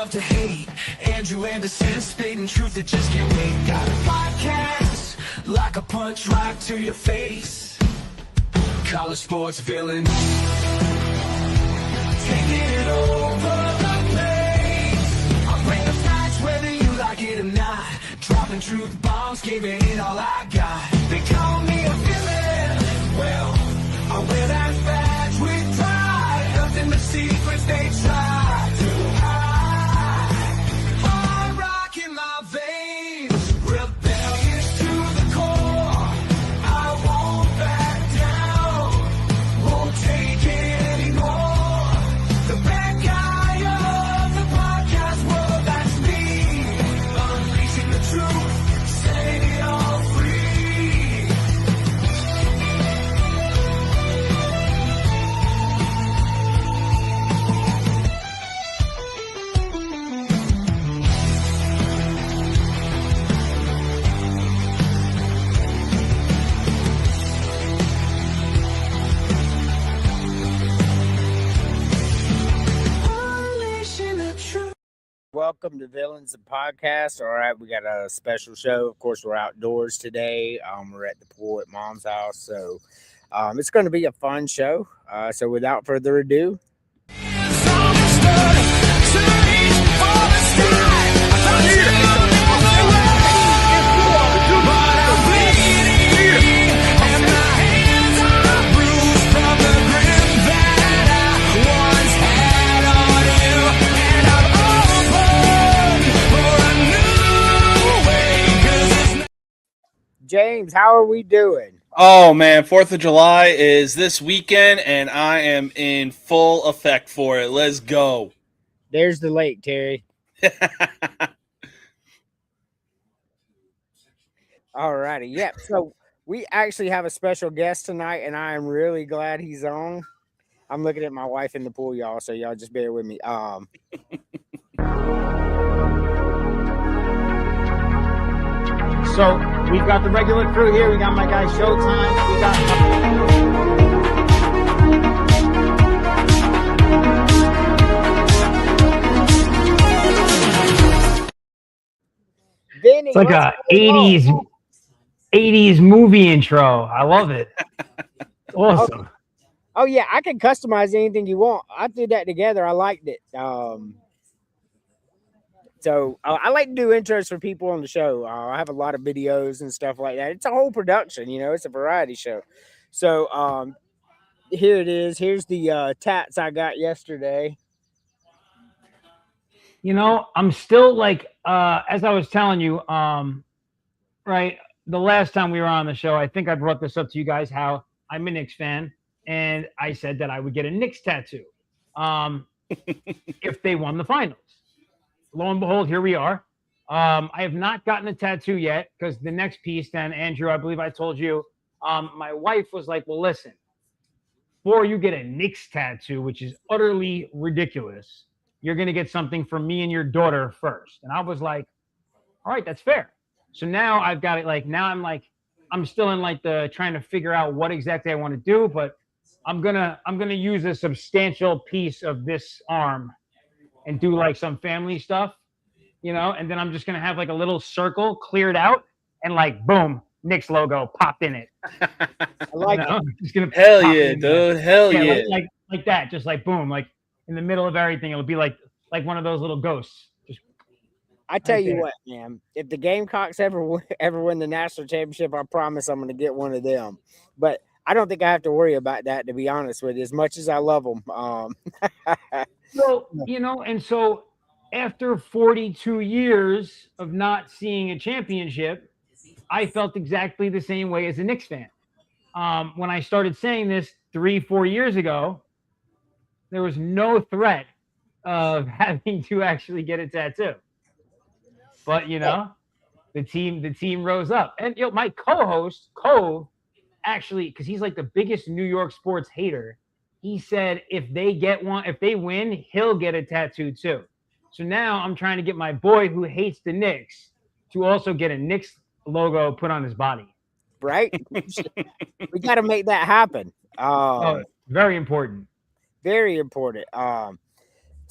love to hate. Andrew Anderson spitting truth that just can't wait. Got a podcast like a punch right to your face. College sports villain, taking it over the place. I bring the facts whether you like it or not. Dropping truth bombs, giving it all I got. They call me a villain. Well, I wear that badge with pride. Nothing but secrets they try to hide. Hard rock in my veins, rebellious to the core. I won't back down, won't take it anymore. The bad guy of the podcast world, that's me. Unleashing the truth, setting it all free. Unleashing the truth. Welcome to Villains and Podcast. All right, we got a special show. Of course, we're outdoors today. We're at the pool at Mom's house, so it's going to be a fun show. So without further ado, James, how are we doing? Oh, man, 4th of July is this weekend, and I am in full effect for it. Let's go. There's the lake, Terry. All righty. Yep. So we actually have a special guest tonight, and I am really glad he's on. I'm looking at my wife in the pool, y'all, so y'all just bear with me. So we've got the regular crew here. We got my guy Showtime. We got Vinny, it's like a 80s movie intro. I love it. Awesome. Oh yeah, I can customize anything you want. I threw that together. I liked it. So I like to do intros for people on the show. I have a lot of videos and stuff like that. It's a whole production, you know. It's a variety show. So here it is. Here's the tats I got yesterday. You know, I'm still like, as I was telling you, right, the last time we were on the show, I think I brought this up to you guys, how I'm a Knicks fan, and I said that I would get a Knicks tattoo if they won the finals. Lo and behold, here we are. I have not gotten a tattoo yet because the next piece, then, Andrew, I believe I told you, my wife was like, well, listen, before you get a Knicks tattoo, which is utterly ridiculous, you're going to get something for me and your daughter first. And I was like, all right, that's fair. So now I've got it. Like, now I'm still in like the trying to figure out what exactly I want to do, but I'm going to use a substantial piece of this arm and do like some family stuff, you know, and then I'm just going to have like a little circle cleared out and like, boom, Knicks logo popped in it. I like it. Just gonna Hell yeah, dude. Hell yeah. Like that, just like boom, like in the middle of everything. It'll be like one of those little ghosts. Just I tell you what, man, if the Gamecocks ever win the national championship, I promise I'm going to get one of them. But I don't think I have to worry about that, to be honest with you, as much as I love them. So, you know, and so after 42 years of not seeing a championship, I felt exactly the same way as a Knicks fan. When I started saying this 3-4 years ago, there was no threat of having to actually get a tattoo. But, you know, the team rose up. And, you know, my co-host, Cove, actually, because he's like the biggest New York sports hater, he said if they win, he'll get a tattoo too. So now I'm trying to get my boy who hates the Knicks to also get a Knicks logo put on his body. Right? We got to make that happen. Very important. Very important.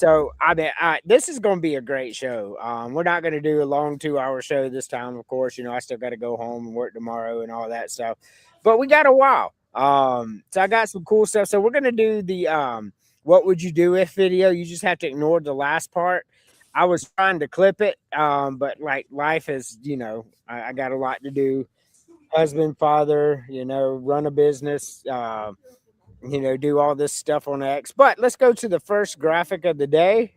So I mean, this is going to be a great show. We're not going to do a long 2-hour show this time, of course. You know, I still got to go home and work tomorrow and all that stuff. But we got a while. So I got some cool stuff. So we're going to do the what would you do if video. You just have to ignore the last part. I was trying to clip it, but like life is, you know, I got a lot to do. Husband, father, you know, run a business. You know, do all this stuff on X. But let's go to the first graphic of the day.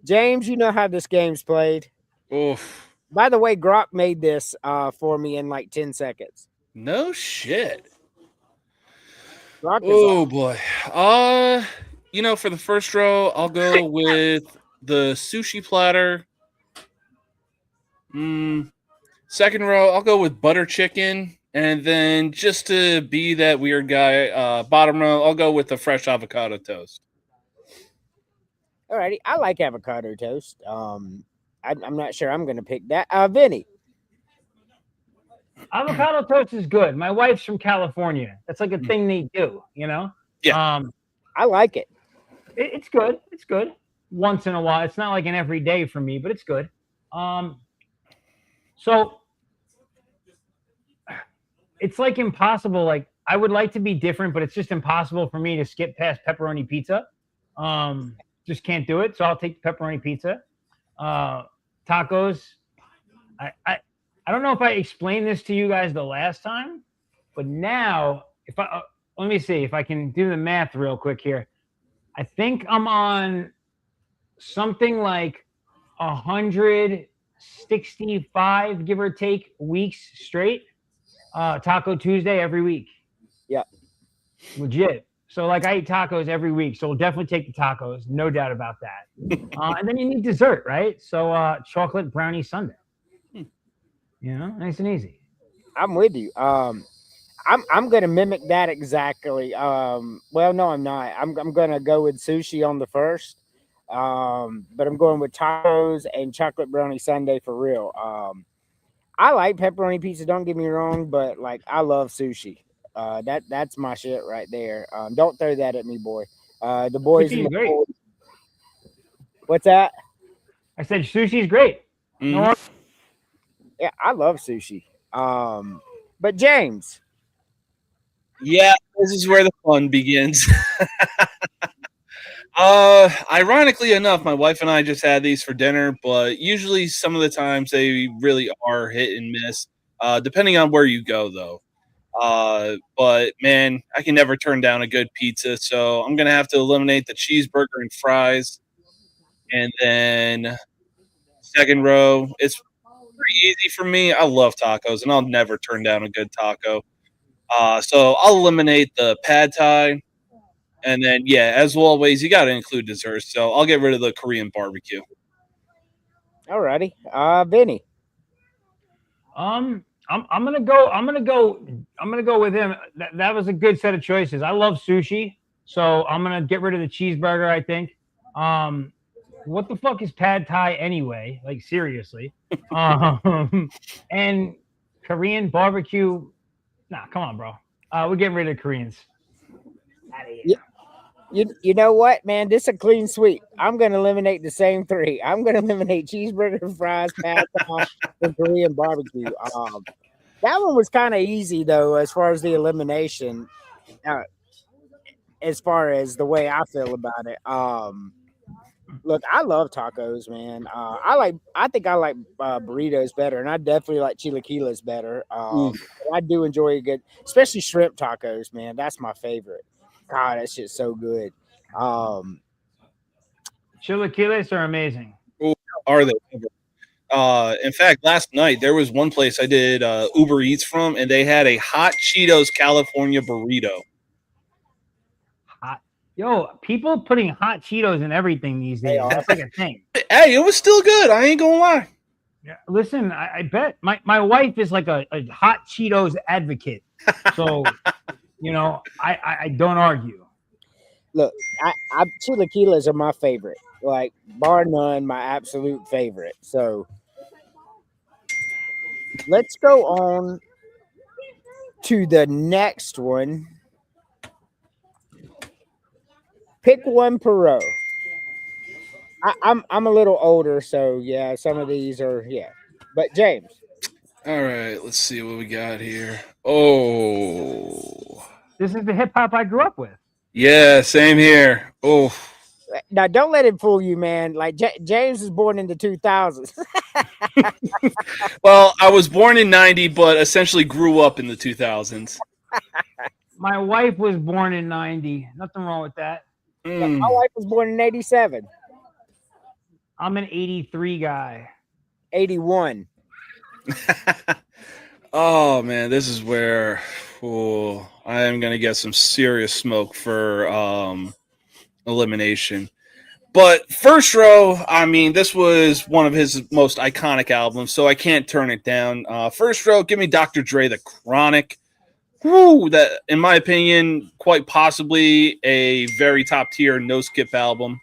James, you know how this game's played. Oof. By the way, Grok made this for me in like 10 seconds. No shit. Grok is Oh boy. You know, for the first row, I'll go with the sushi platter. Second row, I'll go with butter chicken. And then just to be that weird guy, bottom row, I'll go with the fresh avocado toast. Alrighty, I like avocado toast. I'm not sure I'm going to pick that. Vinny. Avocado toast is good. My wife's from California. That's like a thing they do, you know? Yeah. I like it. It's good. It's good. Once in a while. It's not like an everyday for me, but it's good. So it's like impossible. Like I would like to be different, but it's just impossible for me to skip past pepperoni pizza. Just can't do it. So I'll take the pepperoni pizza. Tacos. I don't know if I explained this to you guys the last time, but now if I let me see if I can do the math real quick here. I think I'm on something like 165, give or take, weeks straight. Taco Tuesday every week. Yeah. Legit. So like I eat tacos every week. So we'll definitely take the tacos. No doubt about that. And then you need dessert, right? So chocolate brownie sundae. You know, nice and easy. I'm with you. I'm gonna mimic that exactly. Well, no, I'm not. I'm gonna go with sushi on the first. But I'm going with tacos and chocolate brownie sundae for real. I like pepperoni pizza, don't get me wrong, but like I love sushi. That's my shit right there. Don't throw that at me, boy. The boys Sushi's great. What's that? I said sushi's great. No, Yeah, I love sushi. But James. Yeah, this is where the fun begins. Ironically enough, my wife and I just had these for dinner, but usually some of the times they really are hit and miss, depending on where you go, though. But man, I can never turn down a good pizza, so I'm gonna have to eliminate the cheeseburger and fries. And then second row, it's pretty easy for me. I love tacos, and I'll never turn down a good taco. So I'll eliminate the pad thai. And then, yeah, as always, you got to include desserts. So I'll get rid of the Korean barbecue. Alrighty. Vinny. I'm gonna go with him. That was a good set of choices. I love sushi, so I'm gonna get rid of the cheeseburger, I think. What the fuck is pad thai anyway? Like seriously. And Korean barbecue. Nah, come on, bro. We're getting rid of Koreans. Out of here. You know what, man? This is a clean sweep. I'm going to eliminate the same three. I'm going to eliminate cheeseburger, fries, pad thai, and Korean barbecue. That one was kind of easy, though, as far as the elimination, as far as the way I feel about it. Look, I love tacos, man. I think I like burritos better, and I definitely like chilaquiles better. I do enjoy a good, especially shrimp tacos, man. That's my favorite. God, that shit's so good. Chilaquiles are amazing. Ooh, are they? In fact, last night there was one place I did Uber Eats from, and they had a hot Cheetos California burrito. Yo, people putting hot Cheetos in everything these days. That's like a thing. Hey, it was still good. I ain't gonna lie. Yeah, listen, I bet my wife is like a hot Cheetos advocate. So, you know, I don't argue. Look, chilaquiles are my favorite. Like, bar none, my absolute favorite. So, let's go on to the next one. Pick one per row. I'm a little older, so yeah, some of these are But James, All right, let's see what we got here. Oh, This is the hip hop I grew up with. yeah, same here. Oh, now don't let him fool you, man. Like James was born in the 2000s. well, I was born in '90, but essentially grew up in the 2000s. My wife was born in '90. Nothing wrong with that. My wife was born in 87, I'm an '83 guy. 81. Oh man, this is where I am gonna get some serious smoke for elimination. But First Row, I mean, this was one of his most iconic albums, so I can't turn it down. First Row, give me Dr. Dre, The Chronic. Woo, that, in my opinion, quite possibly a very top tier no skip album.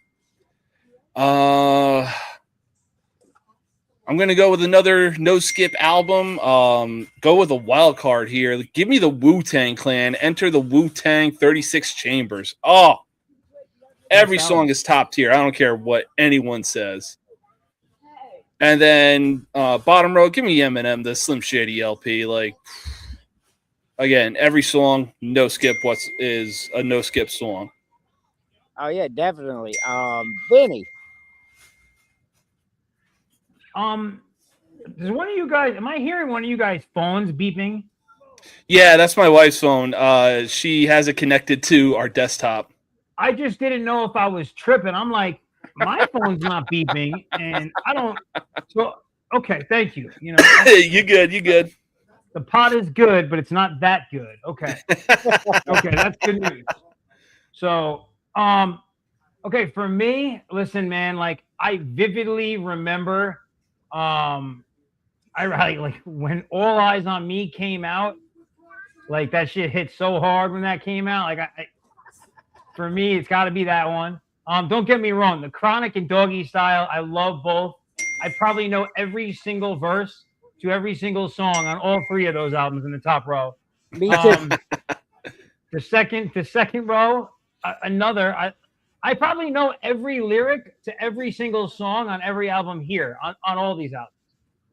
I'm gonna go with another no skip album. Go with a wild card here. Give me the Wu-Tang Clan. Enter the Wu-Tang 36 Chambers. Oh, every song is top tier. I don't care what anyone says. And then bottom row, give me Eminem, the Slim Shady LP. Like, again, every song, no skip. What is a no skip song? Oh yeah, definitely. Vinny. Does one of you guys? Am I hearing one of you guys' phones beeping? Yeah, that's my wife's phone. She has it connected to our desktop. I just didn't know if I was tripping. I'm like, my phone's not beeping, and I don't. So okay, thank you. You know, You good? You good? the pot is good, but it's not that good. Okay, okay, that's good news. So, okay, for me, listen, man, like I vividly remember, I like when All Eyes on Me came out, like that shit hit so hard when that came out. Like for me, it's got to be that one. Don't get me wrong, The Chronic and Doggy Style, I love both. I probably know every single verse to every single song on all three of those albums in the top row. Me too. The second row, another. I probably know every lyric to every single song on every album here on all these albums,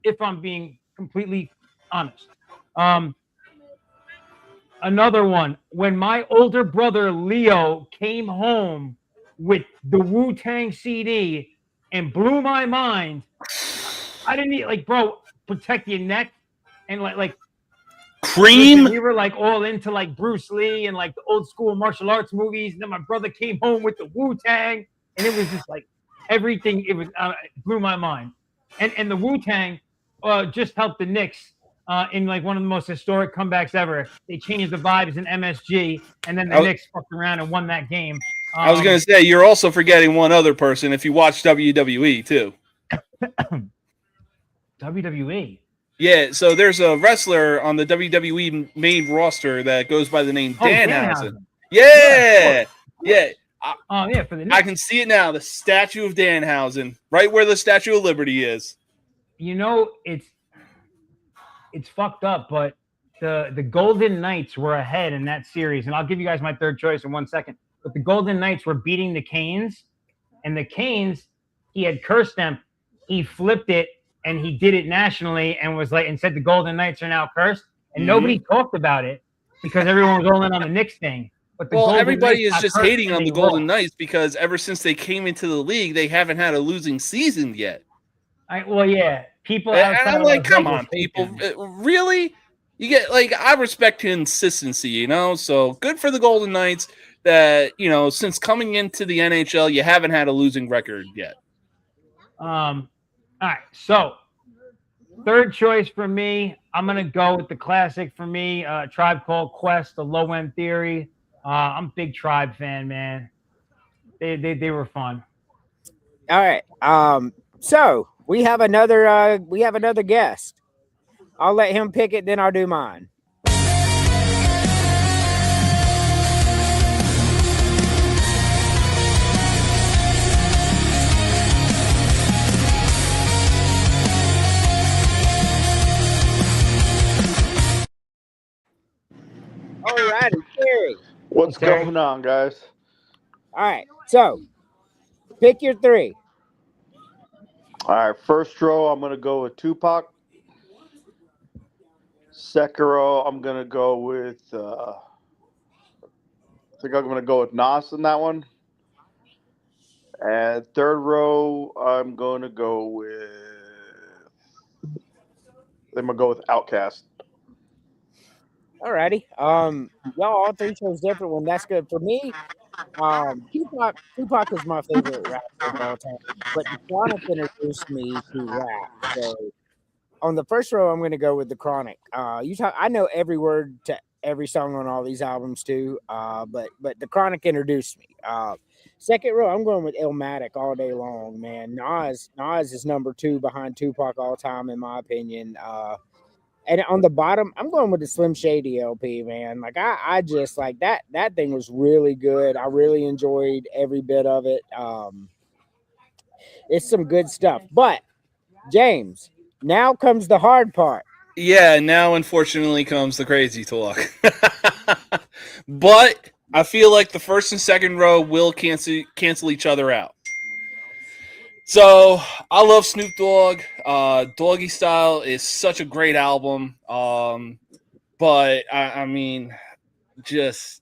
if I'm being completely honest. Another one, when my older brother Leo came home with the Wu-Tang CD and blew my mind. I didn't need, like, bro, protect your neck and like Cream. listen, we were like all into like Bruce Lee and like the old school martial arts movies. And then my brother came home with the Wu-Tang, and it was just like everything. It was it blew my mind. And the Wu-Tang just helped the Knicks in like one of the most historic comebacks ever. They changed the vibes in MSG, and then the Knicks fucked around and won that game. I was going to say, you're also forgetting one other person if you watch WWE too. WWE. Yeah, so there's a wrestler on the WWE main roster that goes by the name Danhausen. Yeah, yeah. Yeah, for the Knicks. I can see it now. The statue of Danhausen, right where the Statue of Liberty is. You know, it's fucked up, but the Golden Knights were ahead in that series, and I'll give you guys my third choice in 1 second. But the Golden Knights were beating the Canes, and the Canes, he had cursed them. He flipped it, and he did it nationally, and was like, and said the Golden Knights are now cursed, and nobody talked about it because everyone was all in on the Knicks thing. But everybody is just hating on the Golden Knights because ever since they came into the league, they haven't had a losing season yet. Yeah, people. And I'm like, come on, people, really? You get like, I respect consistency, you know. So good for the Golden Knights that, you know, since coming into the NHL, you haven't had a losing record yet. All right, so third choice for me, I'm gonna go with the classic for me, Tribe Called Quest, the Low End Theory. I'm a big Tribe fan, man. They were fun. All right. So we have another guest. I'll let him pick it, then I'll do mine. All right, Terry. What's going on, guys? All right, so pick your three. All right, first row, I'm going to go with Tupac. Second row, I'm going to go with, I think I'm going to go with Nas in that one. And third row, I'm going to go with, Outkast. Alrighty. Y'all all three chose different one. That's good for me. Tupac is my favorite rapper of all time, but the Chronic introduced me to rap. So on the first row, I'm going to go with the Chronic. I know every word to every song on all these albums too. But the Chronic introduced me. Second row, I'm going with Illmatic all day long, man. Nas is number 2 behind Tupac all time in my opinion. And on the bottom, I'm going with the Slim Shady LP, man. Like I just like that thing was really good. I really enjoyed every bit of it. It's some good stuff. But James, now comes the hard part. Yeah, now unfortunately comes the crazy talk. But I feel like the first and second row will cancel each other out. So I love Snoop Dogg. Doggy Style is such a great album. But I mean, just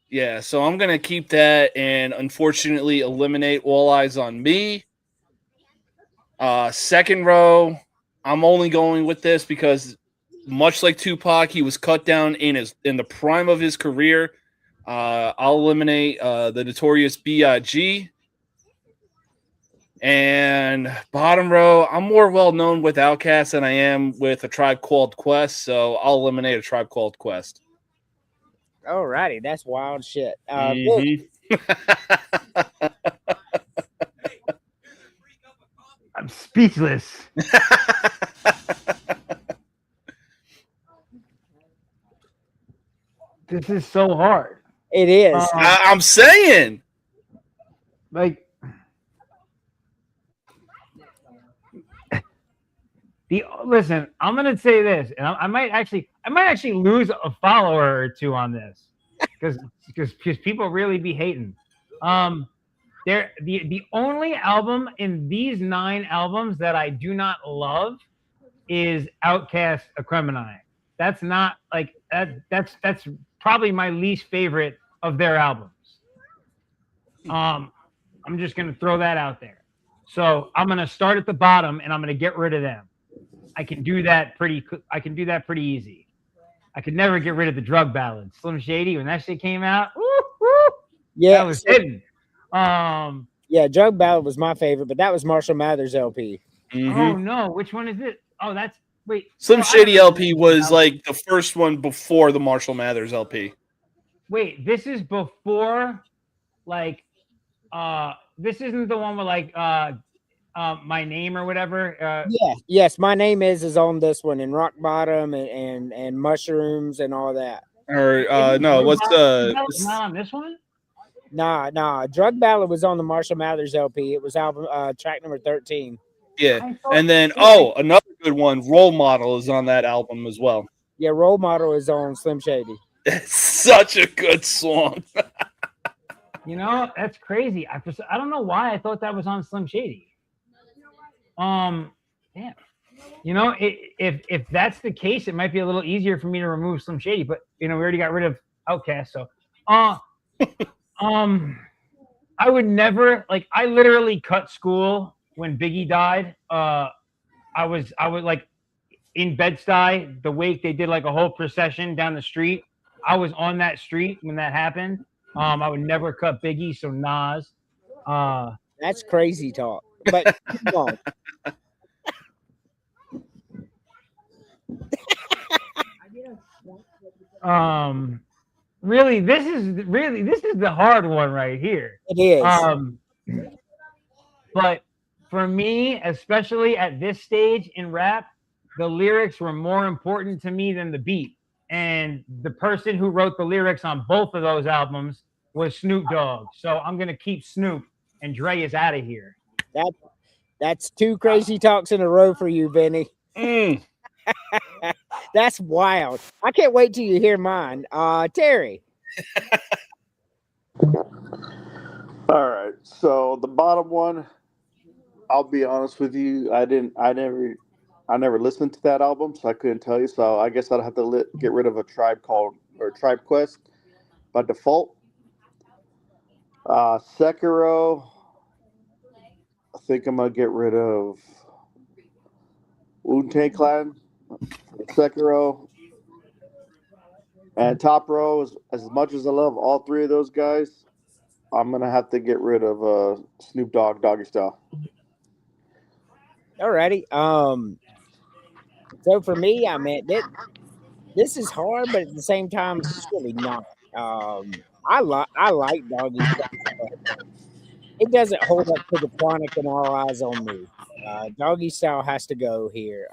yeah. So I'm gonna keep that and unfortunately eliminate All Eyes on Me. Second row, I'm only going with this because much like Tupac, he was cut down in the prime of his career. I'll eliminate the Notorious B.I.G. And bottom row, I'm more well known with Outkast than I am with A Tribe Called Quest, so I'll eliminate A Tribe Called Quest. Alrighty, that's wild shit. Mm-hmm. I'm speechless. This is so hard. It is. I'm saying. Like listen, I'm gonna say this, and I might actually lose a follower or two on this because people really be hating. The only album in these 9 albums that I do not love is Outkast Aquemini. That's not like that. That's probably my least favorite of their albums. I'm just gonna throw that out there. So I'm gonna start at the bottom and I'm gonna get rid of them. I can do that pretty easy. I could never get rid of the Drug Ballad. Slim Shady, when that shit came out, yeah, that was hidden. Yeah, Drug Ballad was my favorite, but that was Marshall Mathers LP. Mm-hmm. Oh no, which one is it? Oh, that's Slim Shady LP was like the first one before the Marshall Mathers LP. Wait, this is before, like, this isn't the one with like My Name or whatever. Yes, My Name is on this one, and Rock Bottom and Mushrooms and all that. Or no, what's not on this one? Nah. Drug Ballad was on the Marshall Mathers LP. It was album track number 13. Yeah, and then another good one, Role Model, is on that album as well. Yeah, Role Model is on Slim Shady. It's such a good song. You know, that's crazy. I don't know why I thought that was on Slim Shady. Damn. You know, if that's the case, it might be a little easier for me to remove Slim Shady. But you know, we already got rid of Outkast, so I would never I literally cut school when Biggie died. I was like in Bed-Stuy, the wake. They did like a whole procession down the street. I was on that street when that happened. I would never cut Biggie, so Nas. That's crazy talk. But come on. Really, this is the hard one right here. It is. But for me, especially at this stage in rap, the lyrics were more important to me than the beat. And the person who wrote the lyrics on both of those albums was Snoop Dogg. So I'm gonna keep Snoop, and Dre is out of here. That's 2 crazy talks in a row for you, Vinny. That's wild. I can't wait till you hear mine. Terry. All right. So the bottom one, I'll be honest with you. I never listened to that album, so I couldn't tell you. So I guess I'd have to get rid of a Tribe Quest by default. Sekiro. I think I'm gonna get rid of Wu-Tang Clan for Sekiro. And top row, as much as I love all three of those guys, I'm gonna have to get rid of Snoop Dogg, Doggy Style. Alrighty. So for me, I mean, this is hard, but at the same time, it's really not. I like Doggy Style. It doesn't hold up to the Chronic and All Eyes on Me. Doggy Style has to go here.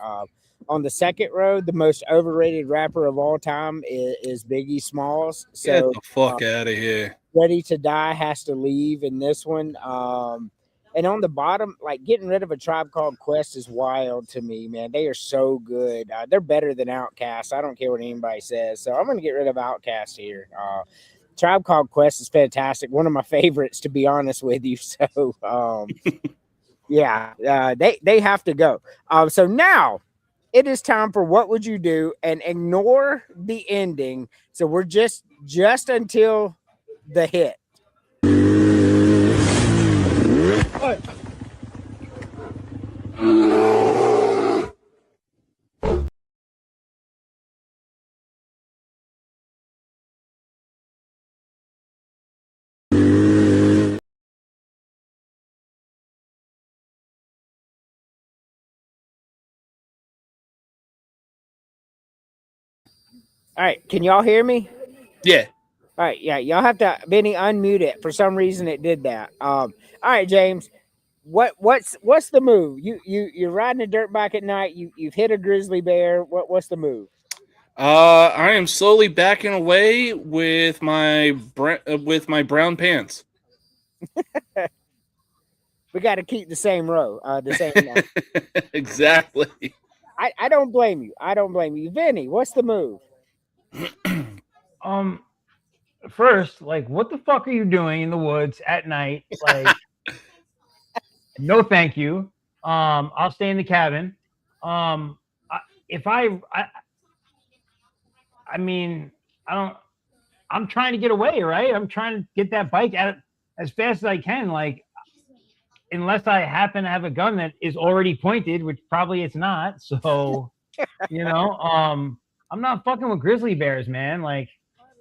On the second row, the most overrated rapper of all time is Biggie Smalls. Get So the fuck out of here. Ready to Die has to leave in this one. And on the bottom, like getting rid of a Tribe Called Quest is wild to me, man. They are so good. They're better than Outkast. I don't care what anybody says. So I'm going to get rid of Outkast here. Tribe Called Quest is fantastic. One of my favorites, to be honest with you. So, yeah, they have to go. So now it is time for What Would You Do? And ignore the ending. So we're just until the hit. All right, can y'all hear me? Yeah. All right, yeah, y'all have to Vinny unmute it. For some reason, it did that. All right, James, what's the move? You're riding a dirt bike at night. You've hit a grizzly bear. What's the move? I am slowly backing away with my brown pants. We got to keep the same row. The same. Exactly. I don't blame you. I don't blame you, Vinny. What's the move? First, like, what the fuck are you doing in the woods at night? Like, no, thank you. I'll stay in the cabin. I mean, I'm trying to get away, right? I'm trying to get that bike out as fast as I can. Like, unless I happen to have a gun that is already pointed, which probably it's not. So, I'm not fucking with grizzly bears, man. Like,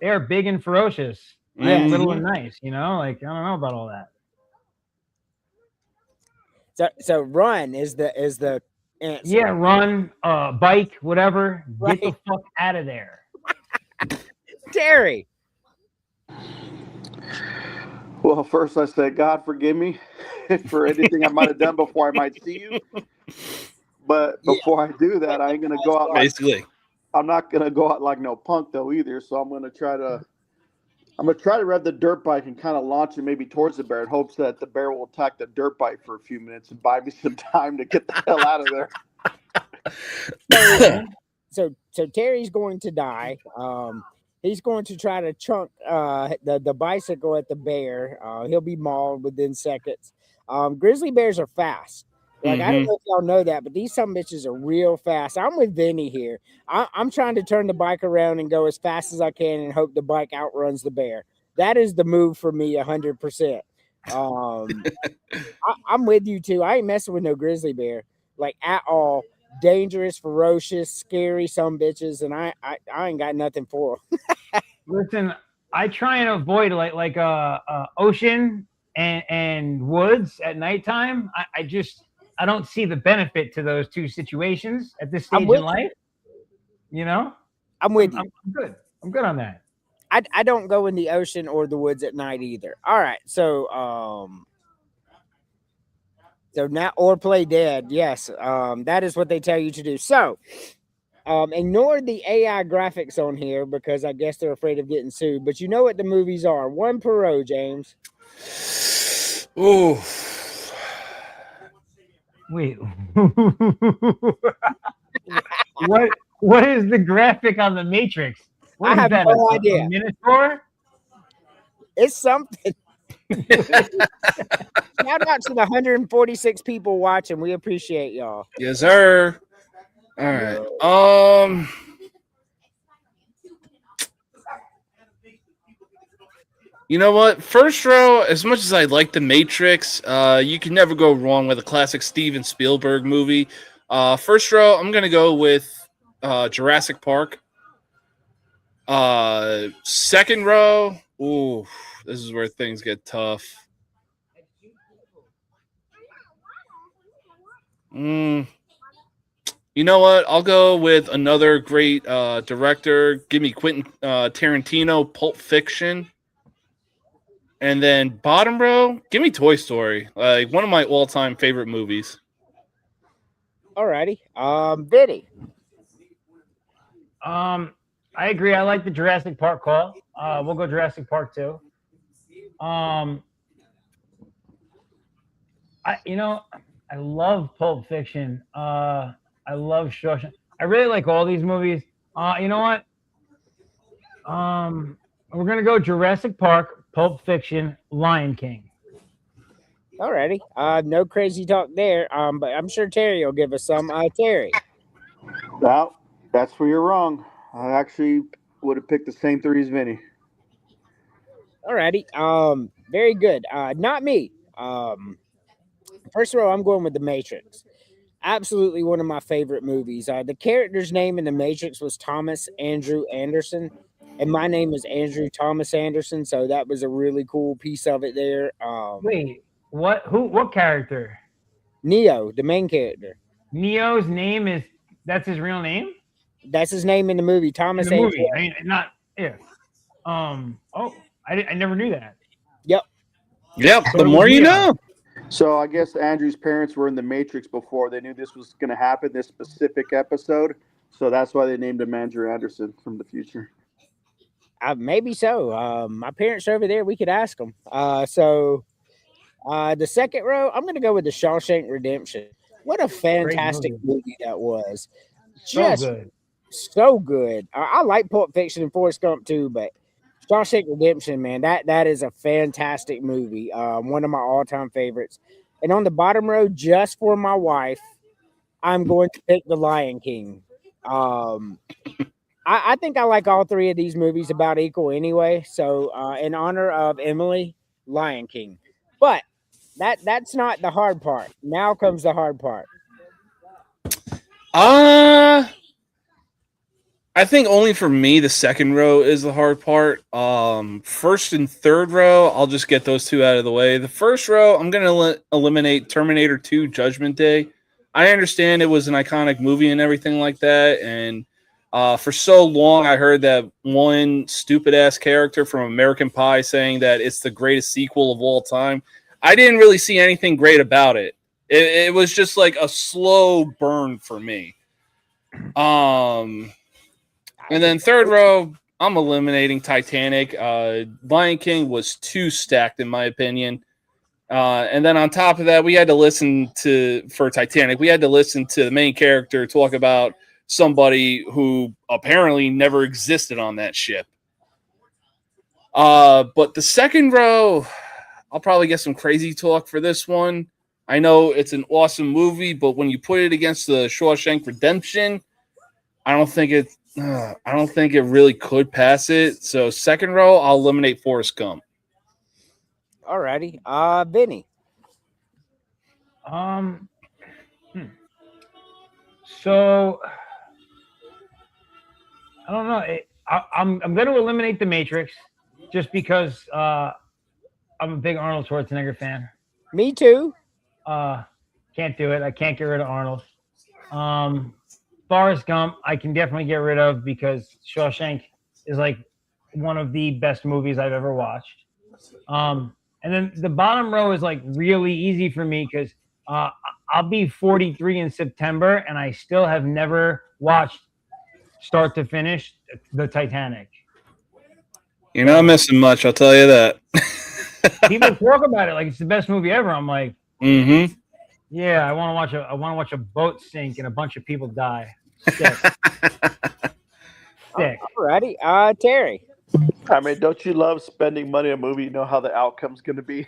they are big and ferocious. Yeah. Little and nice, like, I don't know about all that. So run is the answer. Yeah, run, bike, whatever. Right. Get the fuck out of there. Terry. Well, first I say, God forgive me for anything I might have done before I might see you. But before I do that, I ain't gonna go out basically. I'm not gonna go out like no punk though either. So I'm gonna try to rev the dirt bike and kind of launch it maybe towards the bear in hopes that the bear will attack the dirt bike for a few minutes and buy me some time to get the hell out of there. So Terry's going to die. He's going to try to chunk the bicycle at the bear. He'll be mauled within seconds. Grizzly bears are fast. Like, I don't know if y'all know that, but these some bitches are real fast. I'm with Vinny here. I'm trying to turn the bike around and go as fast as I can and hope the bike outruns the bear. That is the move for me 100%. I'm with you too. I ain't messing with no grizzly bear, like, at all. Dangerous, ferocious, scary some bitches, and I ain't got nothing for them. Listen, I try and avoid like ocean and woods at nighttime. I don't see the benefit to those two situations at this stage in life. I'm with you. I'm good. I'm good on that. I don't go in the ocean or the woods at night either. All right, so now, or play dead. Yes, that is what they tell you to do. So ignore the AI graphics on here because I guess they're afraid of getting sued. But you know what the movies are. One per row, James. Oh. Wait. What is the graphic on the Matrix? I have no idea. A Minotaur? It's something. Shout out to the 146 people watching. We appreciate y'all. Yes, sir. All right. You know what? First row, as much as I like The Matrix, you can never go wrong with a classic Steven Spielberg movie. First row, I'm going to go with Jurassic Park. Second row, ooh, this is where things get tough. You know what? I'll go with another great director. Give me Quentin Tarantino, Pulp Fiction. And then bottom row, give me Toy Story. Like one of my all-time favorite movies. Alrighty. Vinny. I agree. I like the Jurassic Park call. We'll go Jurassic Park too. I love Pulp Fiction. I love Shawshank. I really like all these movies. You know what? We're gonna go Jurassic Park, Pulp Fiction, Lion King. Alrighty. No crazy talk there. But I'm sure Terry will give us some. Terry. Well, that's where you're wrong. I actually would have picked the same three as Vinny. Alrighty. Very good. Not me. First of all, I'm going with The Matrix. Absolutely one of my favorite movies. The character's name in The Matrix was Thomas Andrew Anderson, and my name is Andrew Thomas Anderson, so that was a really cool piece of it there. Wait, what? Who? What character? Neo, the main character. Neo's name that's his real name? That's his name in the movie, Thomas In the Andrew. movie. I mean, not if. I never knew that. Yep. The more you know. So I guess Andrew's parents were in the Matrix before they knew this was going to happen, this specific episode. So that's why they named him Andrew Anderson from the future. Maybe so. My parents are over there. We could ask them. The second row, I'm going to go with The Shawshank Redemption. What a fantastic movie that was. Just so good. I like Pulp Fiction and Forrest Gump too, but Shawshank Redemption, man, that is a fantastic movie. One of my all-time favorites. And on the bottom row, just for my wife, I'm going to pick The Lion King. I think I like all three of these movies about equal anyway. So in honor of Emily, Lion King. But that's not the hard part. Now comes the hard part. I think only for me, the second row is the hard part. First and third row, I'll just get those two out of the way. The first row, I'm going to eliminate Terminator 2 Judgment Day. I understand it was an iconic movie and everything like that. And for so long, I heard that one stupid-ass character from American Pie saying that it's the greatest sequel of all time. I didn't really see anything great about it. It was just like a slow burn for me. And then third row, I'm eliminating Titanic. Lion King was too stacked, in my opinion. And then on top of that, for Titanic, we had to listen to the main character talk about somebody who apparently never existed on that ship. But the second row, I'll probably get some crazy talk for this one. I know it's an awesome movie, but when you put it against the Shawshank Redemption, I don't think it really could pass it. So second row, I'll eliminate Forrest Gump. Alrighty. Vinny. So I don't know. I'm going to eliminate The Matrix just because I'm a big Arnold Schwarzenegger fan. Me too. Can't do it. I can't get rid of Arnold. Forrest Gump, I can definitely get rid of because Shawshank is like one of the best movies I've ever watched. And then the bottom row is like really easy for me because I'll be 43 in September and I still have never watched start to finish the Titanic. You're not missing much, I'll tell you that. People talk about it like it's the best movie ever. I'm like, yeah, I want to watch a boat sink and a bunch of people die. Sick. Alrighty, Terry. I mean, don't you love spending money on a movie? You know how the outcome's going to be.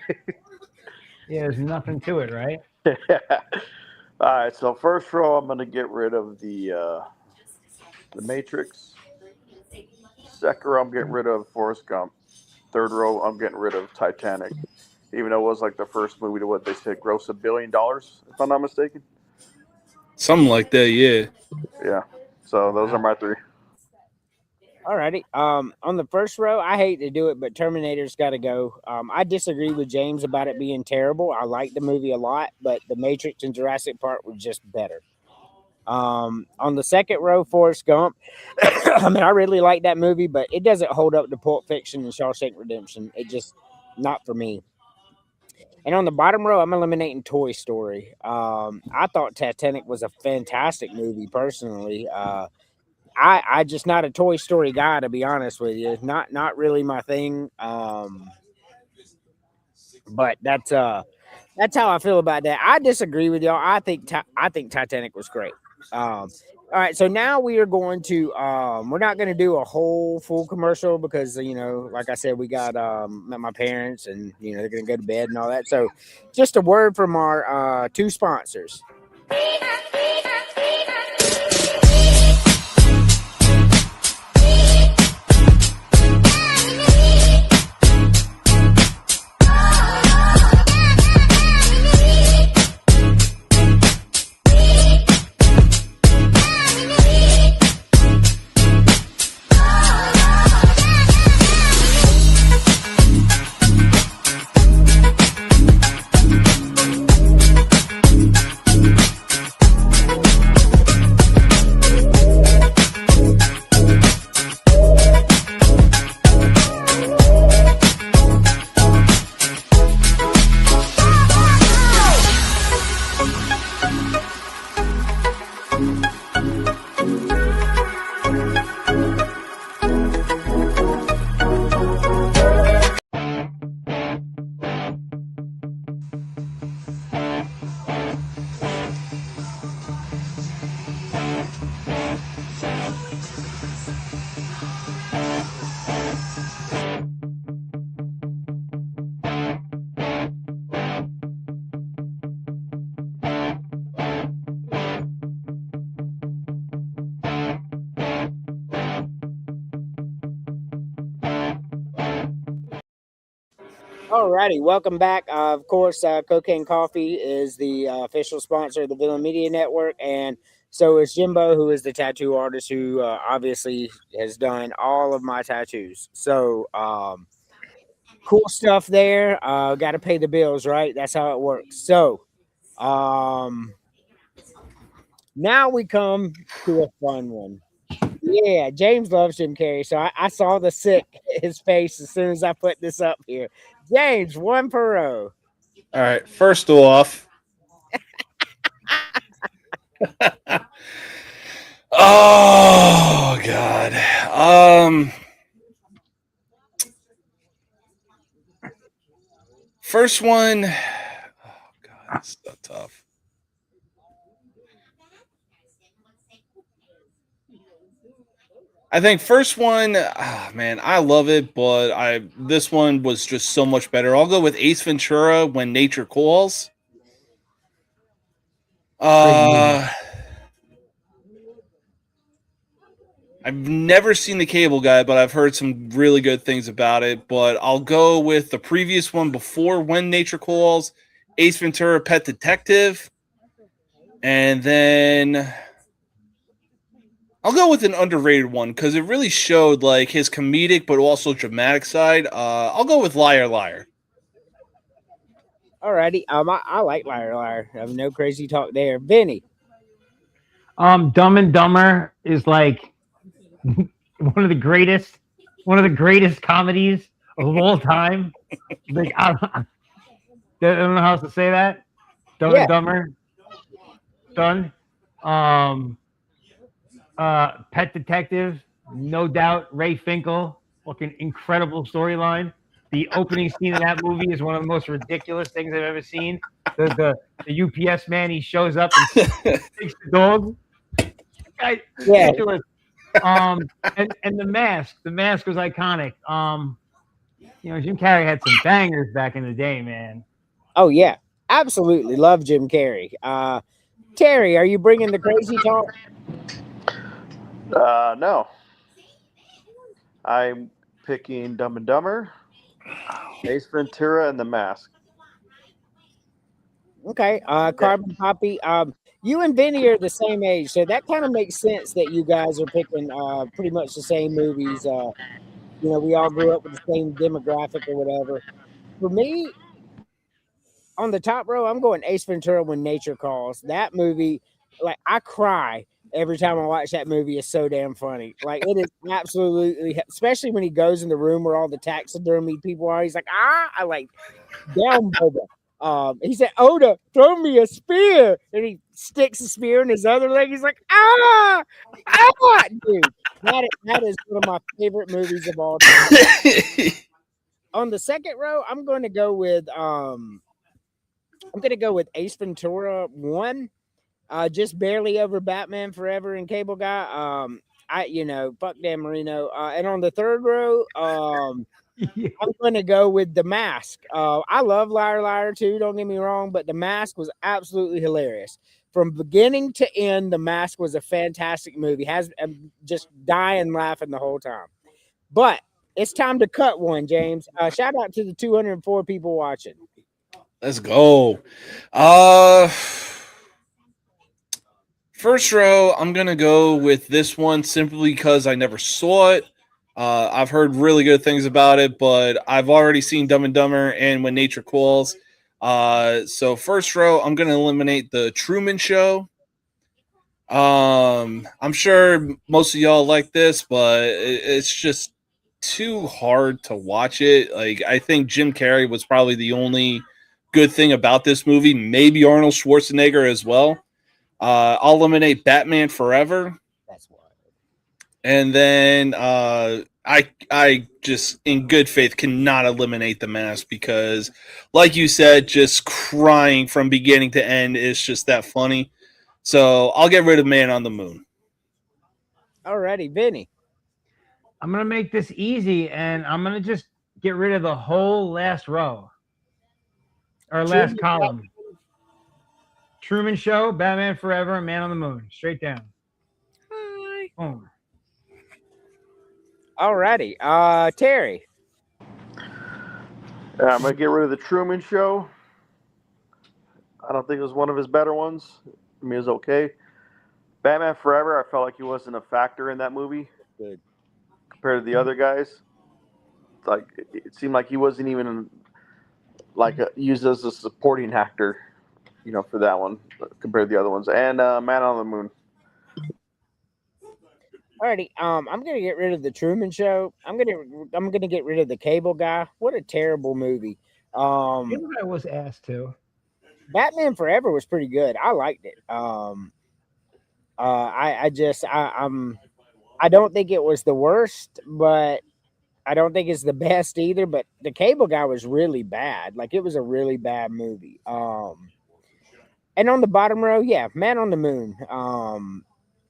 Yeah, there's nothing to it, right? All right. So first row, I'm going to get rid of the Matrix. Second row, I'm getting rid of Forrest Gump. Third row, I'm getting rid of Titanic. Even though it was like the first movie to what they said gross $1 billion, if I'm not mistaken. Something like that, yeah. Yeah. So those are my three. Alrighty. On the first row, I hate to do it, but Terminator's got to go. I disagree with James about it being terrible. I like the movie a lot, but the Matrix and Jurassic Park was just better. On the second row, Forrest Gump. I mean, I really like that movie, but it doesn't hold up to Pulp Fiction and Shawshank Redemption. It just not for me. And on the bottom row, I'm eliminating Toy Story. I thought Titanic was a fantastic movie, personally. I just not a Toy Story guy, to be honest with you. Not really my thing. But that's how I feel about that. I disagree with y'all. I think Titanic was great. All right, so now we are going to we're not going to do a whole full commercial because like I said, we got my parents and they're going to go to bed and all that. So just a word from our two sponsors. Alrighty, welcome back. Of course, Cocaine Coffee is the official sponsor of the Villians Media Network, and so is Jimbo, who is the tattoo artist who obviously has done all of my tattoos. So, cool stuff there. Got to pay the bills, right? That's how it works. So, now we come to a fun one. Yeah, James loves Jim Carrey, so I saw the sick his face as soon as I put this up here. James, one per row. All right. First off, oh God. First one. Oh God, it's so tough. I think first one, man, I love it, but this one was just so much better. I'll go with Ace Ventura, When Nature Calls. I've never seen The Cable Guy, but I've heard some really good things about it. But I'll go with the previous one before When Nature Calls, Ace Ventura, Pet Detective, and then I'll go with an underrated one because it really showed like his comedic but also dramatic side. I'll go with Liar Liar. Alrighty, I like Liar Liar. I have no crazy talk there. Vinny. Dumb and Dumber is like one of the greatest comedies of all time. Like I don't know how else to say that. Dumb and Dumber. Done. Pet Detective, no doubt. Ray Finkel, fucking incredible storyline. The opening scene of that movie is one of the most ridiculous things I've ever seen. The UPS man, he shows up and takes the dog. Ridiculous. And the mask was iconic. Jim Carrey had some bangers back in the day, man. Oh yeah, absolutely love Jim Carrey. Terry, are you bringing the crazy talk? No. I'm picking Dumb and Dumber, Ace Ventura, and The Mask. Okay, Carbon Copy. You and Vinny are the same age, so that kind of makes sense that you guys are picking pretty much the same movies. We all grew up with the same demographic or whatever. For me, on the top row, I'm going Ace Ventura: When Nature Calls. That movie, like I cry every time I watch that movie. It's so damn funny. Like it is absolutely, especially when he goes in the room where all the taxidermy people are. He's like, I like down Boba. He said, Oda, throw me a spear. And he sticks a spear in his other leg. He's like, dude. That is one of my favorite movies of all time. On the second row, I'm going to go with Ace Ventura 1. Just barely over Batman Forever and Cable Guy. Fuck Dan Marino. And on the third row, I'm going to go with The Mask. I love Liar Liar too, don't get me wrong, but The Mask was absolutely hilarious. From beginning to end, The Mask was a fantastic movie. I'm just dying laughing the whole time. But it's time to cut one, James. Shout out to the 204 people watching. Let's go. First row, I'm going to go with this one simply because I never saw it. I've heard really good things about it, but I've already seen Dumb and Dumber and When Nature Calls. So first row, I'm going to eliminate the Truman Show. I'm sure most of y'all like this, but it's just too hard to watch it. Like, I think Jim Carrey was probably the only good thing about this movie. Maybe Arnold Schwarzenegger as well. I'll eliminate Batman Forever. That's wild. And then I just in good faith cannot eliminate The Mask because, like you said, just crying from beginning to end is just that funny. So I'll get rid of Man on the Moon. Alrighty, Vinny. I'm gonna make this easy, and I'm gonna just get rid of the whole last row or last column. Truman Show, Batman Forever, and Man on the Moon. Straight down. Boom. Alrighty. Terry. I'm going to get rid of The Truman Show. I don't think it was one of his better ones. I mean, it was okay. Batman Forever, I felt like he wasn't a factor in that movie. Good. Compared to the other guys. Like, it seemed like he wasn't even used as a supporting actor, for that one compared to the other ones. And Man on the Moon. Alrighty, I'm gonna get rid of the Truman Show. I'm gonna get rid of the Cable Guy. What a terrible movie. Cable Guy was ass too. Batman Forever was pretty good. I liked it. I don't think it was the worst, but I don't think it's the best either. But the Cable Guy was really bad. Like it was a really bad movie. And on the bottom row, yeah, Man on the Moon.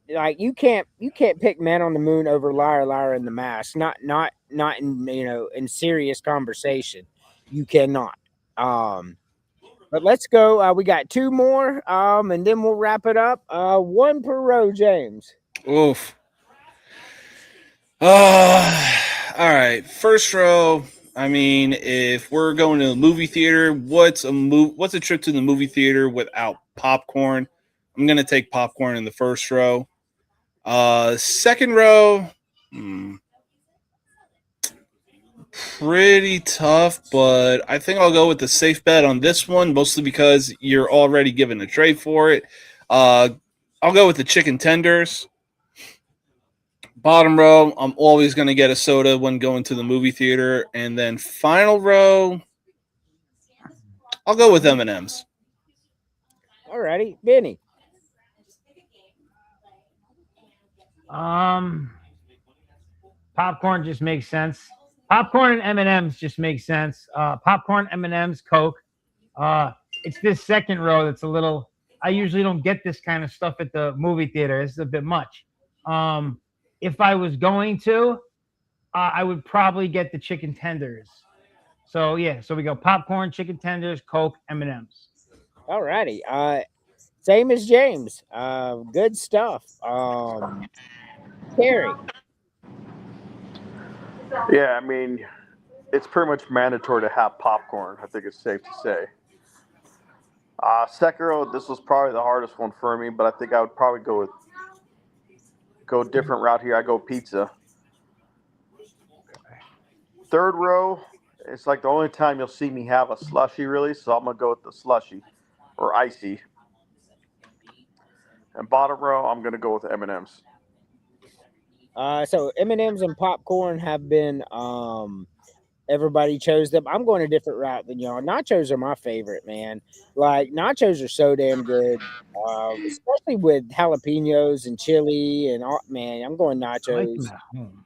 Like you can't pick Man on the Moon over Liar Liar and The Mask. Not in in serious conversation. You cannot. But let's go. We got two more, and then we'll wrap it up. One per row, James. Oof. All right. First row. I mean, if we're going to a movie theater, what's a trip to the movie theater without popcorn? I'm gonna take popcorn in the first row. Second row, pretty tough, but I think I'll go with the safe bet on this one, mostly because you're already given a tray for it. I'll go with the chicken tenders. Bottom row, I'm always going to get a soda when going to the movie theater. And then final row, I'll go with M&M's. Alrighty, Vinny. Popcorn just makes sense. Popcorn and M&M's just makes sense. Popcorn, M&M's, Coke. It's this second row that's a little. I usually don't get this kind of stuff at the movie theater. It's a bit much. if I was going to, I would probably get the chicken tenders. So yeah, so we go popcorn, chicken tenders, Coke, M&Ms. All righty. Same as James. Good stuff. Terry. Yeah, I mean, it's pretty much mandatory to have popcorn. I think it's safe to say. Second row, this was probably the hardest one for me, but I think I would probably go a different route here. I go pizza. Third row, it's like the only time you'll see me have a slushy, really. So I'm gonna go with the slushy or icy. And bottom row, I'm gonna go with M&Ms. So M&Ms and popcorn have been everybody chose them. I'm going a different route than y'all. Nachos are my favorite, man. Like nachos are so damn good, especially with jalapenos and chili and all. Man, I'm going I like them nachos. at home.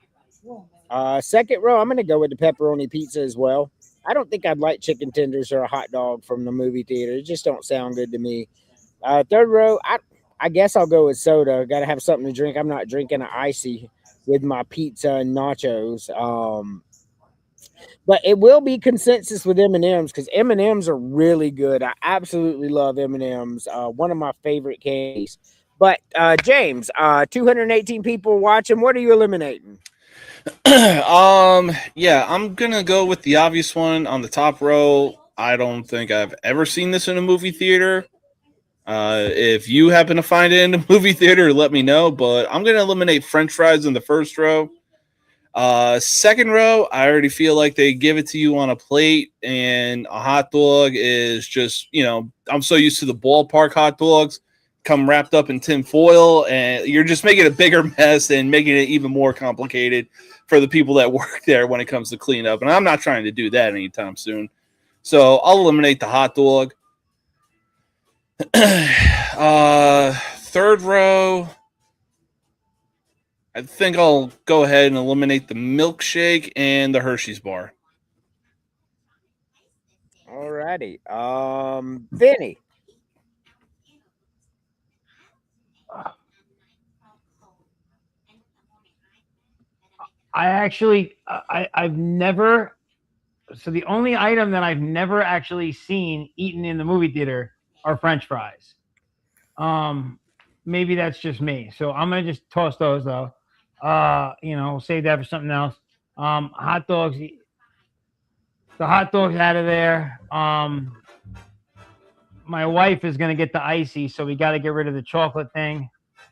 Second row, I'm going to go with the pepperoni pizza as well. I don't think I'd like chicken tenders or a hot dog from the movie theater. It just don't sound good to me. Third row, I guess I'll go with soda. Got to have something to drink. I'm not drinking an icy with my pizza and nachos. But it will be consensus with M&Ms because M&Ms are really good. I absolutely love M&Ms. One of my favorite candies. But James, 218 people watching. What are you eliminating? Yeah, I'm gonna go with the obvious one on the top row. I don't think I've ever seen this in a movie theater. If you happen to find it in a movie theater, let me know. But I'm gonna eliminate French fries in the first row. Second row, I already feel like they give it to you on a plate, and a hot dog is just, I'm so used to the ballpark hot dogs come wrapped up in tin foil, and you're just making a bigger mess and making it even more complicated for the people that work there when it comes to cleanup. And I'm not trying to do that anytime soon. So I'll eliminate the hot dog. Third row, I think I'll go ahead and eliminate the milkshake and the Hershey's bar. All righty. Vinny. I've never. So the only item that I've never actually seen eaten in the movie theater are French fries. Maybe that's just me. So I'm gonna just toss those though. Save that for something else. Hot dogs. The hot dog's out of there. My wife is gonna get the icy, so we got to get rid of the chocolate thing,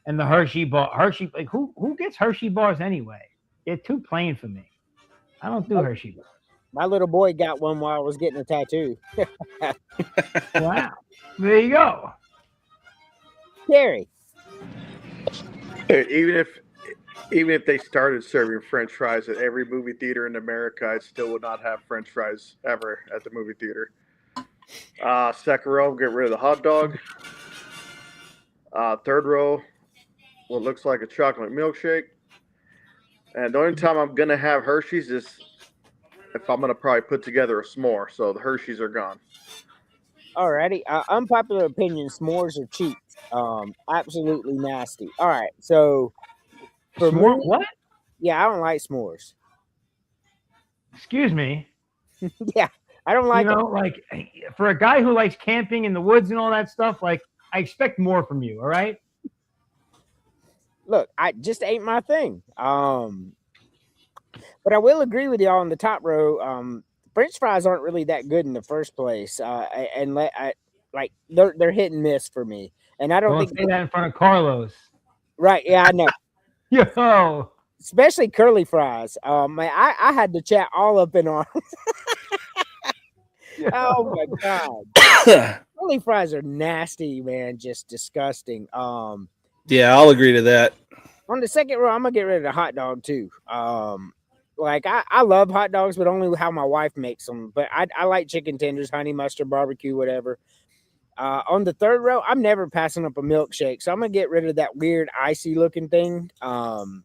and the Hershey bar. Hershey, like who gets Hershey bars anyway? They're too plain for me. I don't do Hershey bars. My little boy got one while I was getting a tattoo. Wow. There you go. Terry. Even if they started serving French fries at every movie theater in America, I still would not have French fries ever at the movie theater. Second row, get rid of the hot dog. Third row, what looks like a chocolate milkshake. And the only time I'm gonna have Hershey's is if I'm gonna probably put together a s'more. So the Hershey's are gone. Alrighty. Unpopular opinion: s'mores are cheap. Absolutely nasty. All right. So for S'more? me, What? yeah, I don't like s'mores. Excuse me. Yeah, I don't like. Like for a guy who likes camping in the woods and all that stuff, like I expect more from you. All right. Look, I just ain't my thing. But I will agree with y'all on the top row. French fries aren't really that good in the first place, and they're hit and miss for me. And I don't Don't think say that in front of Carlos. right. Yeah, I know. Yo. Especially curly fries. Man, I had to chat all up in arms. Oh my god. Curly fries are nasty, man. Just disgusting. Yeah, I'll agree to that. On the second row, I'm gonna get rid of the hot dog too. Like I love hot dogs, but only how my wife makes them. But I like chicken tenders, honey mustard, barbecue, whatever. On the third row, I'm never passing up a milkshake, so I'm gonna get rid of that weird icy looking thing. And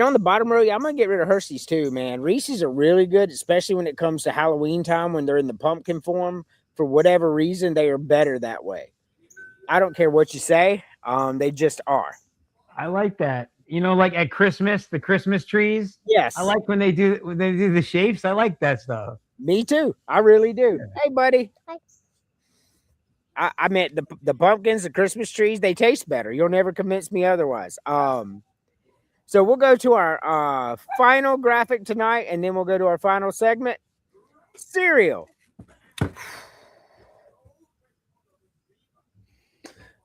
on the bottom row, yeah, I'm gonna get rid of Hershey's too, man. Reese's are really good, especially when it comes to Halloween time when they're in the pumpkin form. For whatever reason, they are better that way. I don't care what you say. They just are. I like that. You know, like at Christmas, the Christmas trees. Yes. I like when they do the shapes. I like that stuff. Me too. I really do. Hey, buddy. I meant the pumpkins, the Christmas trees. They taste better. You'll never convince me otherwise. So we'll go to our final graphic tonight, and then we'll go to our final segment. Cereal.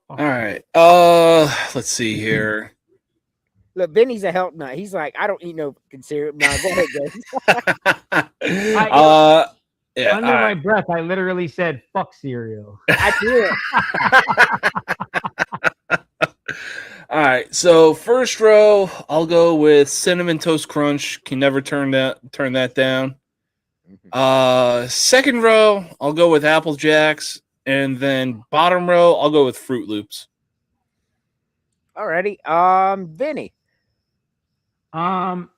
All right. Let's see here. Look, Vinny's a health nut. He's like, I don't eat no cereal. No, go ahead, James. Yeah, under my breath, I literally said, "Fuck cereal." I did. All right. So first row, I'll go with Cinnamon Toast Crunch. Can never turn that down. Second row, I'll go with Apple Jacks, and then bottom row, I'll go with Fruit Loops. Alrighty. Vinny. Hunt.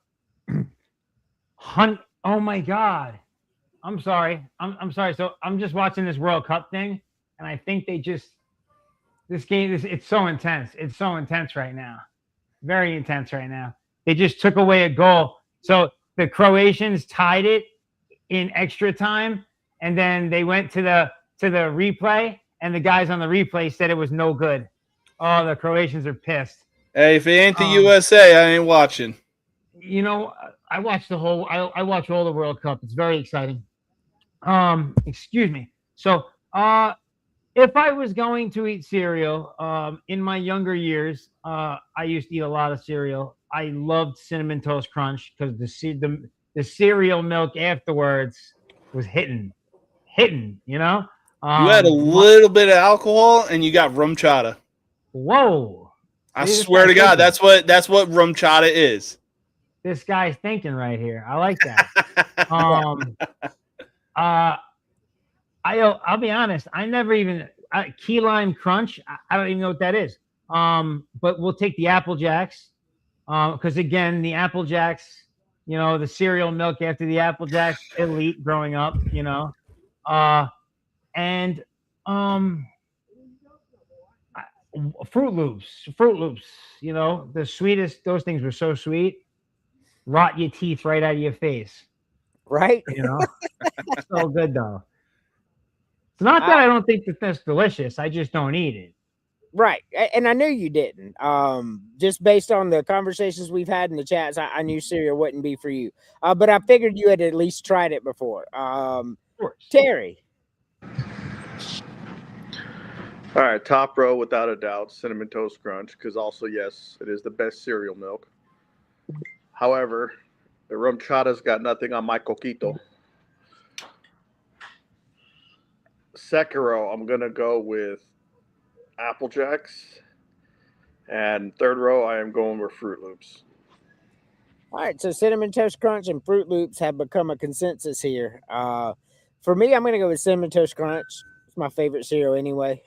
Oh my God. I'm sorry. I'm sorry. So I'm just watching this World Cup thing, and I think this game it's so intense. It's so intense right now. Very intense right now. They just took away a goal. So the Croatians tied it in extra time, and then they went to the replay, and the guys on the replay said it was no good. Oh, the Croatians are pissed. Hey, if it ain't the USA, I ain't watching. You know, I watch I watch all the World Cup. It's very exciting. Excuse me. So, if I was going to eat cereal, in my younger years, I used to eat a lot of cereal. I loved Cinnamon Toast Crunch because the cereal milk afterwards was hitting, you know? You had a little bit of alcohol and you got rum chata. Whoa. I swear to God, that's what rum chata is. This guy's thinking right here. I like that. I'll be honest. I never even key lime crunch. I don't even know what that is. But we'll take the Apple Jacks because again, the Apple Jacks, you know, the cereal milk after the Apple Jacks, elite growing up, you know, and Fruit Loops, you know, the sweetest. Those things were so sweet. Rot your teeth right out of your face. Right? You know? So good, though. It's not that I don't think that that's delicious. I just don't eat it. Right. And I knew you didn't. Just based on the conversations we've had in the chats, I knew cereal wouldn't be for you. But I figured you had at least tried it before. Of course. Terry. All right, top row without a doubt, Cinnamon Toast Crunch, because also, yes, it is the best cereal milk. However, the rum chata's got nothing on my coquito. Second row, I'm going to go with Apple Jacks. And third row, I am going with Fruit Loops. All right, so Cinnamon Toast Crunch and Fruit Loops have become a consensus here. For me, I'm going to go with Cinnamon Toast Crunch. It's my favorite cereal anyway.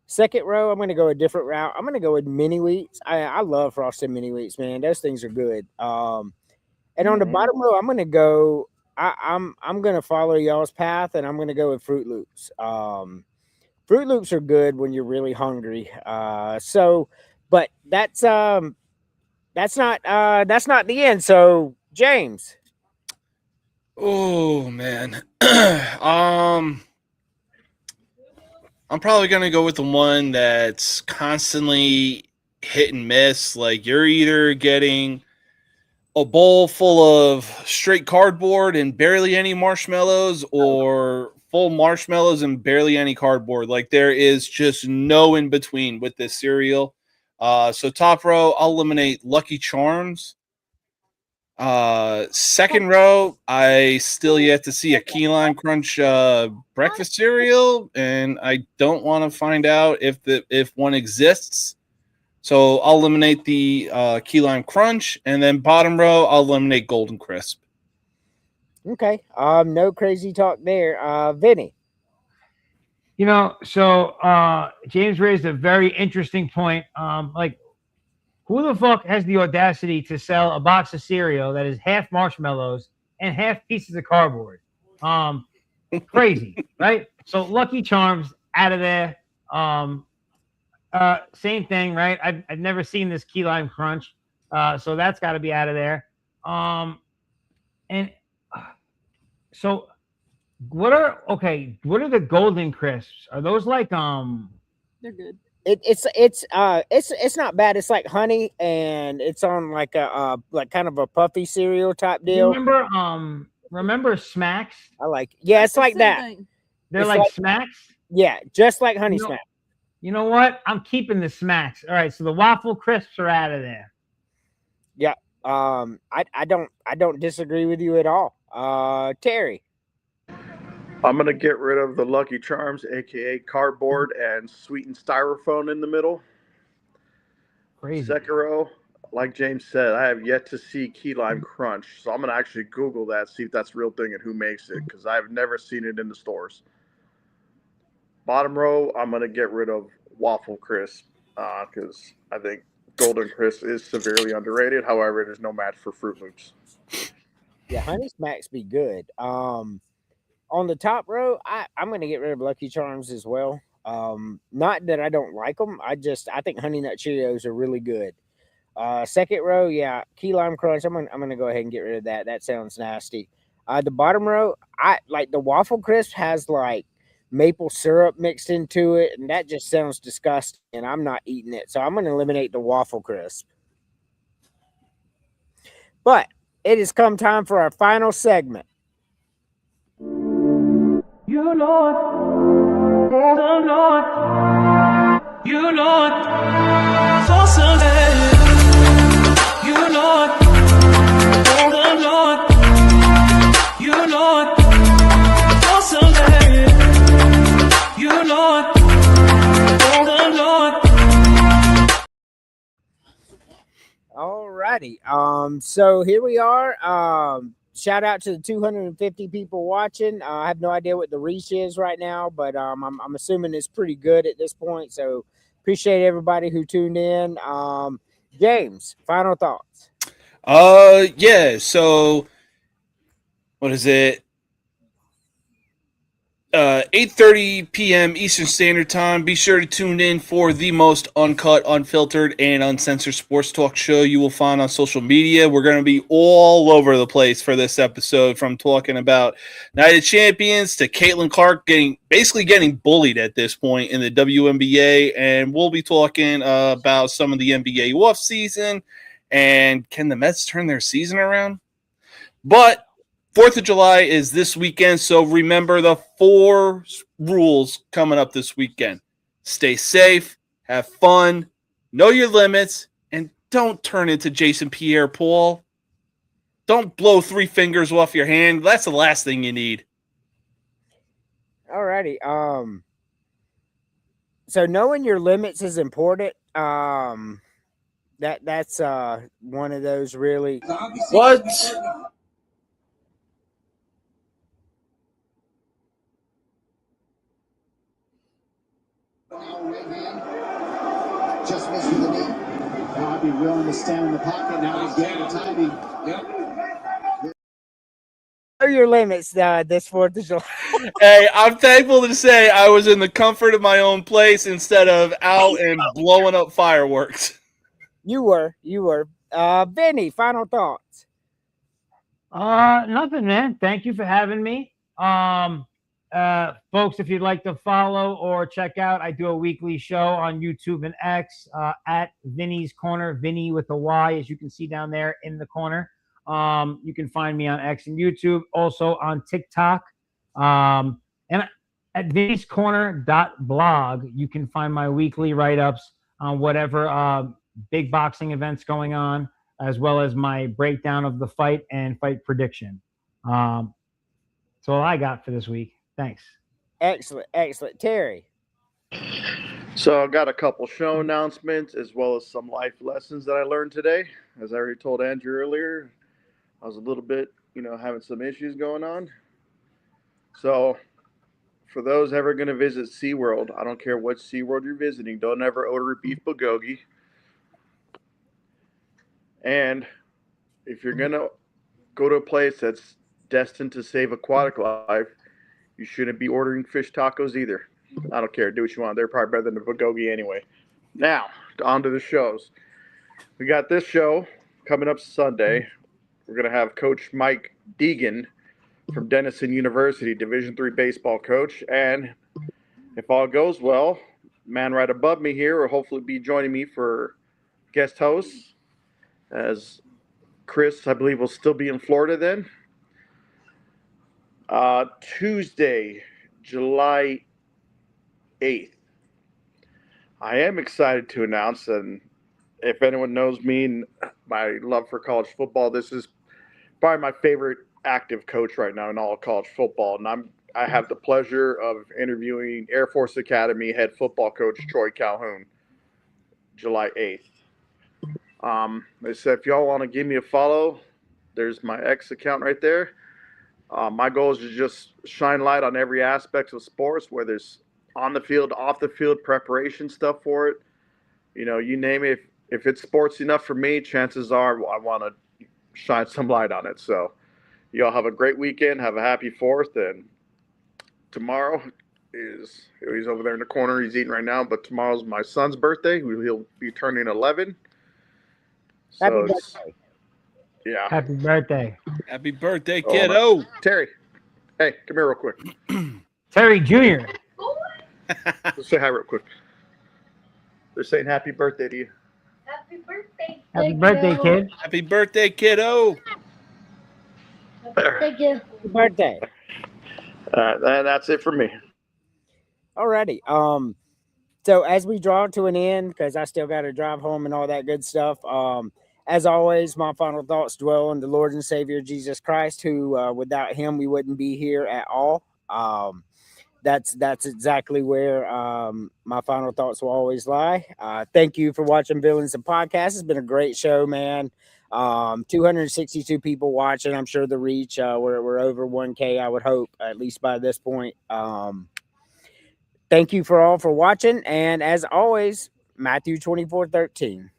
Second row, I'm going to go a different route. I'm going to go with Mini Wheats. I love Frosted Mini Wheats, man. Those things are good. And on the bottom row, I'm going to go. I'm going to follow y'all's path, and I'm going to go with Fruit Loops. Fruit Loops are good when you're really hungry. But that's not the end. So James. Oh man. I'm probably going to go with the one that's constantly hit and miss. Like you're either getting a bowl full of straight cardboard and barely any marshmallows or full marshmallows and barely any cardboard. Like there is just no in between with this cereal. So top row, I'll eliminate Lucky Charms. Second row, I still yet to see a Key Lime Crunch breakfast cereal, and I don't want to find out if one exists. So I'll eliminate the Key Lime Crunch, and then bottom row, I'll eliminate Golden Crisp. Okay. No crazy talk there. Vinny. You know, so James raised a very interesting point. Like, who the fuck has the audacity to sell a box of cereal that is half marshmallows and half pieces of cardboard? Crazy, right? So Lucky Charms out of there. Same thing, right? I've never seen this key lime crunch, so that's got to be out of there. And so what are What are the golden crisps? Are those like They're good. It's not bad. It's like honey, and it's on like a like kind of a puffy cereal type You deal. remember Smacks? I like. Yeah, it's The like same that. thing. They're It's like like- Smacks. Yeah, just like Honey You know- Smack. You know what? I'm keeping the Smacks. All right, so the waffle crisps are out of there. I don't disagree with you at all. Terry. I'm gonna get rid of the Lucky Charms, aka cardboard and sweetened styrofoam in the middle. Crazy. Second row, like James said, I have yet to see key lime crunch, so I'm gonna actually Google that, see if that's a real thing and who makes it, because I've never seen it in the stores. Bottom row, I'm gonna get rid of waffle crisp, because I think golden crisp is severely underrated. However, it is no match for Fruit Loops. Yeah, Honey Smacks be good. On the top row, I'm gonna get rid of Lucky Charms as well. Not that I don't like them. I think Honey Nut Cheerios are really good. Second row, yeah, Key Lime Crunch. I'm gonna go ahead and get rid of that. That sounds nasty. The bottom row, I like the Waffle Crisp has like maple syrup mixed into it, and that just sounds disgusting. And I'm not eating it, so I'm gonna eliminate the Waffle Crisp. But it has come time for our final segment. You Lord, oh Lord, you Lord, for Sunday. You Lord, oh Lord, you Lord, for Sunday. You Lord, oh Lord. Alrighty. So here we are. Shout out to the 250 people watching. I have no idea what the reach is right now, but I'm assuming it's pretty good at this point. So appreciate everybody who tuned in. James, final thoughts. Yeah. So what is it? 8:30 p.m. Eastern Standard Time. Be sure to tune in for the most uncut, unfiltered, and uncensored sports talk show you will find on social media. We're going to be all over the place for this episode, from talking about Night of Champions to Caitlin Clark basically getting bullied at this point in the WNBA, and we'll be talking about some of the NBA off season and can the Mets turn their season around? But 4th of July is this weekend, so remember the 4 rules coming up this weekend. Stay safe, have fun, know your limits, and don't turn into Jason Pierre-Paul. Don't blow 3 fingers off your hand. That's the last thing you need. Alrighty. So knowing your limits is important. That's one of those really. What? Just missed with the knee. Now I'd be willing to stand in the pocket. Now he's getting the timing. Know your limits this 4th of July. Hey, I'm thankful to say I was in the comfort of my own place instead of out and blowing up fireworks. You were. Vinny, final thoughts. Nothing, man. Thank you for having me. Folks, if you'd like to follow or check out, I do a weekly show on YouTube and X at Vinny's Corner, Vinny with a Y, as you can see down there in the corner. You can find me on X and YouTube, also on TikTok. And at vinny'scorner.blog, you can find my weekly write-ups on whatever big boxing events going on, as well as my breakdown of the fight and fight prediction. That's all I got for this week. Thanks. Excellent. Terry. So I got a couple show announcements as well as some life lessons that I learned today. As I already told Andrew earlier, I was a little bit, having some issues going on. So for those ever going to visit SeaWorld, I don't care what SeaWorld you're visiting, don't ever order a beef bulgogi. And if you're going to go to a place that's destined to save aquatic life, you shouldn't be ordering fish tacos either. I don't care. Do what you want. They're probably better than the bulgogi anyway. Now, on to the shows. We got this show coming up Sunday. We're going to have Coach Mike Deegan from Denison University, Division III baseball coach. And if all goes well, man right above me here will hopefully be joining me for guest hosts, as Chris, I believe, will still be in Florida then. Tuesday, July 8th. I am excited to announce, and if anyone knows me and my love for college football, this is probably my favorite active coach right now in all of college football. And I have the pleasure of interviewing Air Force Academy head football coach Troy Calhoun, July 8th. They said, if y'all want to give me a follow, there's my X account right there. My goal is to just shine light on every aspect of sports, whether it's on the field, off the field, preparation stuff for it. You know, you name it. If it's sports enough for me, chances are I want to shine some light on it. So y'all have a great weekend. Have a happy 4th. And tomorrow he's over there in the corner. He's eating right now. But tomorrow's my son's birthday. He'll be turning 11. Happy So birthday. yeah. Happy birthday. Happy birthday, Oh, kiddo. Terry, hey, come here real quick. Terry Jr. Let's say hi real quick. They're saying happy birthday to you. Happy birthday. Happy birthday, kid. Happy birthday, kiddo. Thank you. Happy birthday. And that's it for me. Alrighty. So as we draw to an end, because I still got to drive home and all that good stuff. As always, my final thoughts dwell on the Lord and Savior Jesus Christ, who without him we wouldn't be here at all. That's exactly where my final thoughts will always lie. Thank you for watching Villains and Podcast. It's been a great show, man. 262 people watching. I'm sure the reach we're over 1K. I would hope, at least by this point. Thank you for all for watching, and as always, Matthew 24:13.